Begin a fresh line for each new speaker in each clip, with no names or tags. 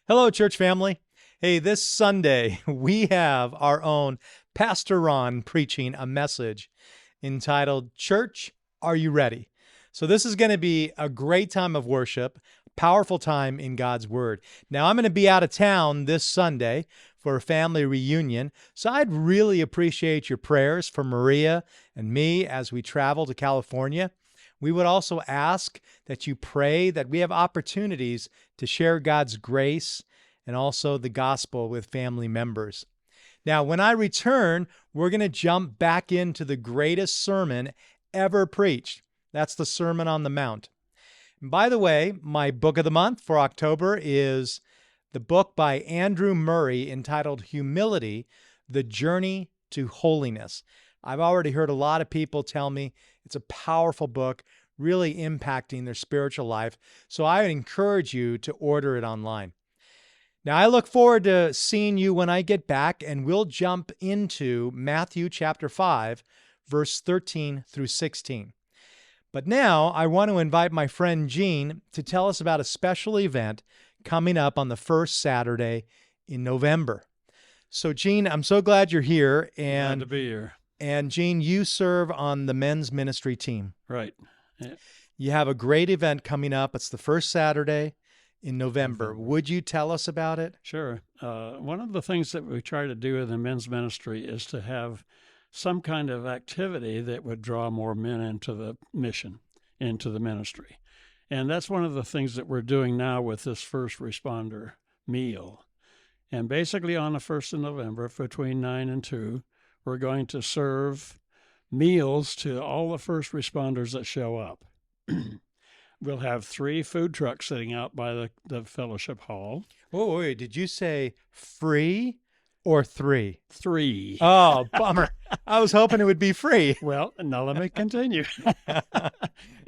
Hello, church family. Hey, this Sunday, we have our own Pastor Ron preaching a message entitled, Church, Are You Ready? So this is going to be a great time of worship, powerful time in God's Word. Now, I'm going to be out of town this Sunday for a family reunion, so I'd really appreciate your prayers for Maria and me as we travel to California. We would also ask that you pray that we have opportunities to share God's grace and also the gospel with family members. Now, when I return, we're going to jump back into the greatest sermon ever preached. That's the Sermon on the Mount. And by the way, my book of the month for October is the book by Andrew Murray entitled Humility, The Journey to Holiness. I've already heard a lot of people tell me it's a powerful book, really impacting their spiritual life. So I would encourage you to order it online. Now, I look forward to seeing you when I get back, and we'll jump into Matthew chapter 5, verse 13 through 16. But now I want to invite my friend Gene to tell us about a special event coming up on the first Saturday in November. So, Gene, I'm so glad you're here.
Glad to be here.
And Gene, you serve on the men's ministry team.
Right. Yeah.
You have a great event coming up. It's the first Saturday in November. Would you tell us about it?
Sure. One of the things that we try to do in the men's ministry is to have some kind of activity that would draw more men into the mission, into the ministry. And that's one of the things that we're doing now with this first responder meal. And basically on the 1st of November, between 9 and 2, we're going to serve meals to all the first responders that show up. We'll have 3 food trucks sitting out by the fellowship hall.
Oh, wait, did you say free or 3?
3.
Oh, bummer. I was hoping it would be free.
Well, now let me continue.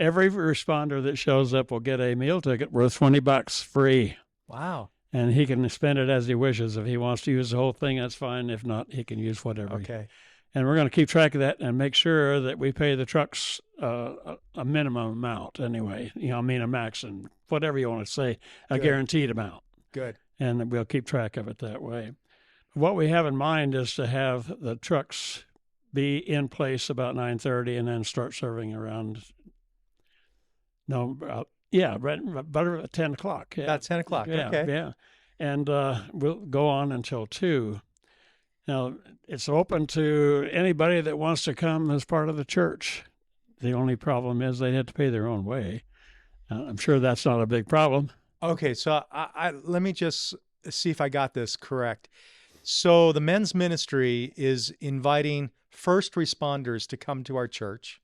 Every responder that shows up will get a meal ticket worth $20 free.
Wow.
And he can spend it as he wishes. If he wants to use the whole thing, that's fine. If not, he can use whatever.
Okay.
And we're going to keep track of that and make sure that we pay the trucks a minimum amount anyway. A max and whatever you want to say, a guaranteed amount.
Good.
And we'll keep track of it that way. What we have in mind is to have the trucks be in place about 9:30 and then start serving around, about 10 o'clock. Yeah.
About 10 o'clock.
Yeah,
Okay.
yeah. And we'll go on until 2. Now, it's open to anybody that wants to come as part of the church. The only problem is they have to pay their own way. I'm sure that's not a big problem.
Okay, so let me just see if I got this correct. So the men's ministry is inviting first responders to come to our church.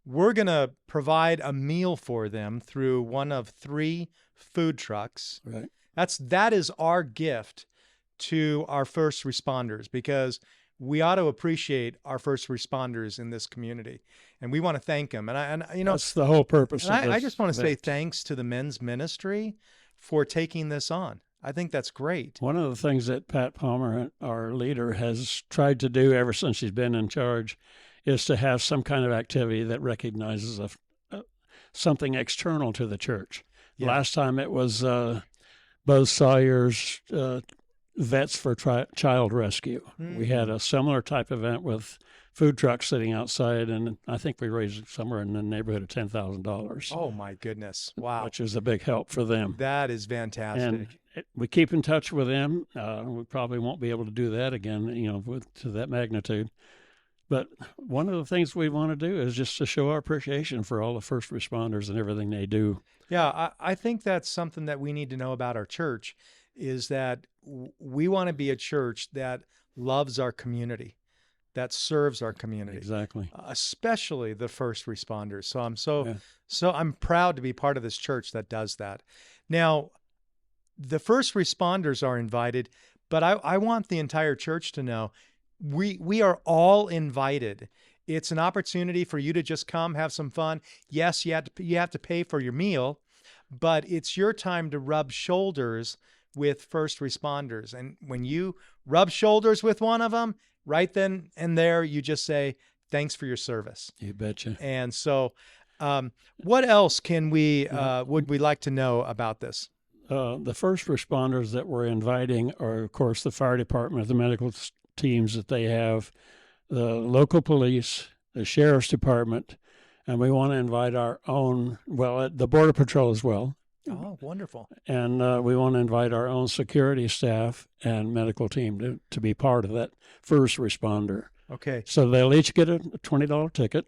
We're going to provide a meal for them through one of 3 food trucks.
Right.
That is our gift to our first responders, because we ought to appreciate our first responders in this community, and we want to thank them. And
that's the whole purpose.
I just want to say thanks to the men's ministry for taking this on. I think that's great.
One of the things that Pat Palmer, our leader, has tried to do ever since he's been in charge is to have some kind of activity that recognizes something external to the church. Yeah. Last time it was Buzz Sawyer's Vets for Child Rescue. Mm-hmm. We had a similar type event with food trucks sitting outside, and I think we raised somewhere in the neighborhood of $10,000.
Oh, my goodness. Wow.
Which is a big help for them.
That is fantastic.
And we keep in touch with them. We probably won't be able to do that again, to that magnitude. But one of the things we want to do is just to show our appreciation for all the first responders and everything they do.
Yeah, I think that's something that we need to know about our church, is that we want to be a church that loves our community, that serves our community.
Exactly.
Especially the first responders. So I'm proud to be part of this church that does that. Now, the first responders are invited, but I want the entire church to know we are all invited. It's an opportunity for you to just come, have some fun. Yes, you have to pay for your meal, but it's your time to rub shoulders with first responders. And when you rub shoulders with one of them, right then and there, you just say, thanks for your service.
You betcha.
And so what else would we like to know about this?
The first responders that we're inviting are, of course, the fire department, the medical teams that they have, the local police, the sheriff's department, and we want to invite our own, well, the Border Patrol as well.
Oh, wonderful.
And we want to invite our own security staff and medical team to be part of that first responder.
Okay.
So they'll each get a $20 ticket,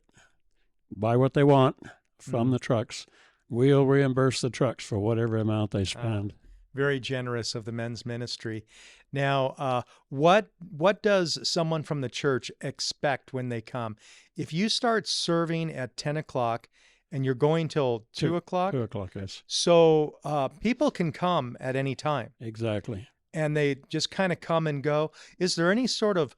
buy what they want from the trucks. We'll reimburse the trucks for whatever amount they spend.
Very generous of the men's ministry. Now, what does someone from the church expect when they come? If you start serving at 10 o'clock and you're going till 2 o'clock?
2 o'clock, yes.
So people can come at any time.
Exactly.
And they just kind of come and go. Is there any sort of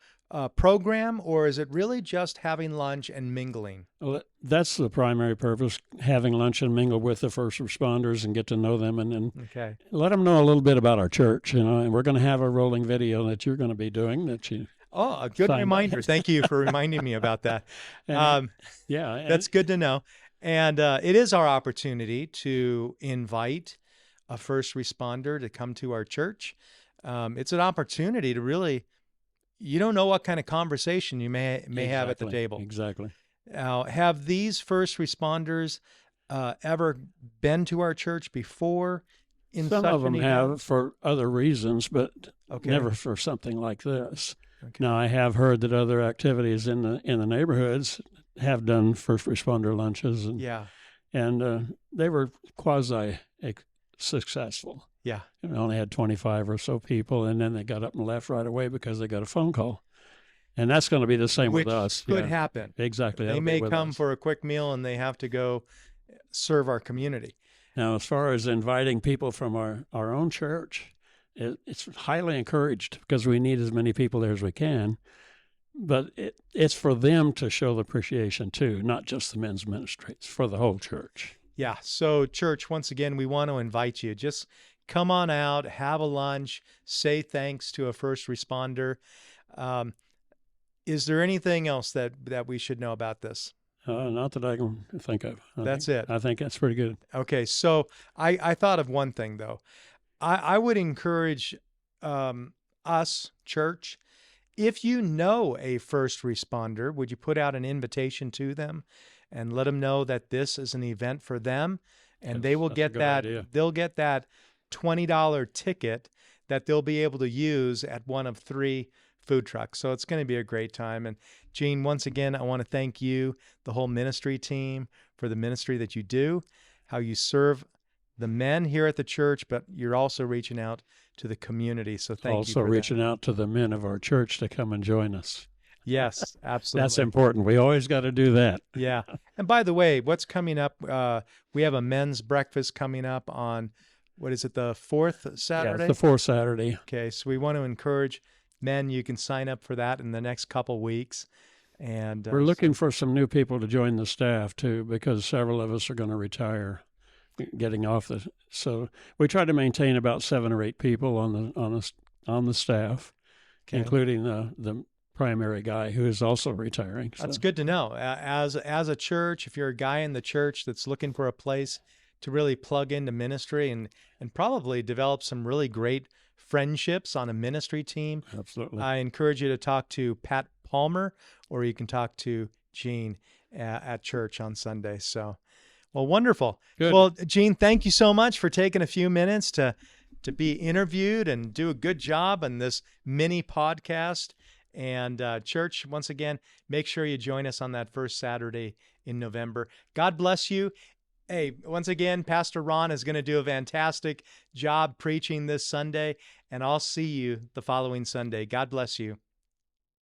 program, or is it really just having lunch and mingling?
Well, that's the primary purpose, having lunch and mingle with the first responders and get to know them, and then let them know a little bit about our church, and we're going to have a rolling video that you're going to be doing that you.
Oh, a good reminder. Thank you for reminding me about that. That's good to know. And it is our opportunity to invite a first responder to come to our church. It's an opportunity to really, you don't know what kind of conversation you may have at the table.
Exactly.
Now, have these first responders ever been to our church before?
Some of them have for other reasons, but never for something like this. Okay. Now, I have heard that other activities in the neighborhoods have done first responder lunches, and they were quasi successful.
Yeah.
We only had 25 or so people, and then they got up and left right away because they got a phone call. And that's going to be the same with us.
Could happen.
Exactly.
They may come for a quick meal and they have to go serve our community.
Now, as far as inviting people from our own church, it's highly encouraged because we need as many people there as we can. But it's for them to show the appreciation too, not just the men's ministry. It's for the whole church.
Yeah. So, church, once again, we want to invite you. Just come on out, have a lunch, say thanks to a first responder. Is there anything else that we should know about this?
Not that I can think of.
I
think that's pretty good.
Okay. So I thought of one thing, though. I would encourage us, church, if you know a first responder, would you put out an invitation to them and let them know that this is an event for them, and they will get that idea. They'll get that $20 ticket that they'll be able to use at one of 3 food trucks. So it's going to be a great time. And Gene, once again, I want to thank you, the whole ministry team, for the ministry that you do, how you serve the men here at the church, but you're also reaching out to the community. So thank you.
Also reaching out to the men of our church to come and join us.
Yes, absolutely.
That's important. We always got to do that.
Yeah. And by the way, what's coming up? We have a men's breakfast coming up on, what is it, the 4th Saturday?
Yeah, it's the 4th Saturday.
Okay, so we want to encourage men. You can sign up for that in the next couple weeks. And
we're looking for some new people to join the staff too, because several of us are going to retire, getting off so we try to maintain about 7 or 8 people on the staff, including the primary guy who is also retiring. So.
That's good to know. As a church, if you're a guy in the church that's looking for a place to really plug into ministry and probably develop some really great friendships on a ministry team,
absolutely,
I encourage you to talk to Pat Palmer, or you can talk to Gene at church on Sunday. So, well, wonderful.
Good.
Well, Gene, thank you so much for taking a few minutes to be interviewed and do a good job on this mini podcast. And church, once again, make sure you join us on that first Saturday in November. God bless you. Hey, once again, Pastor Ron is going to do a fantastic job preaching this Sunday, and I'll see you the following Sunday. God bless you.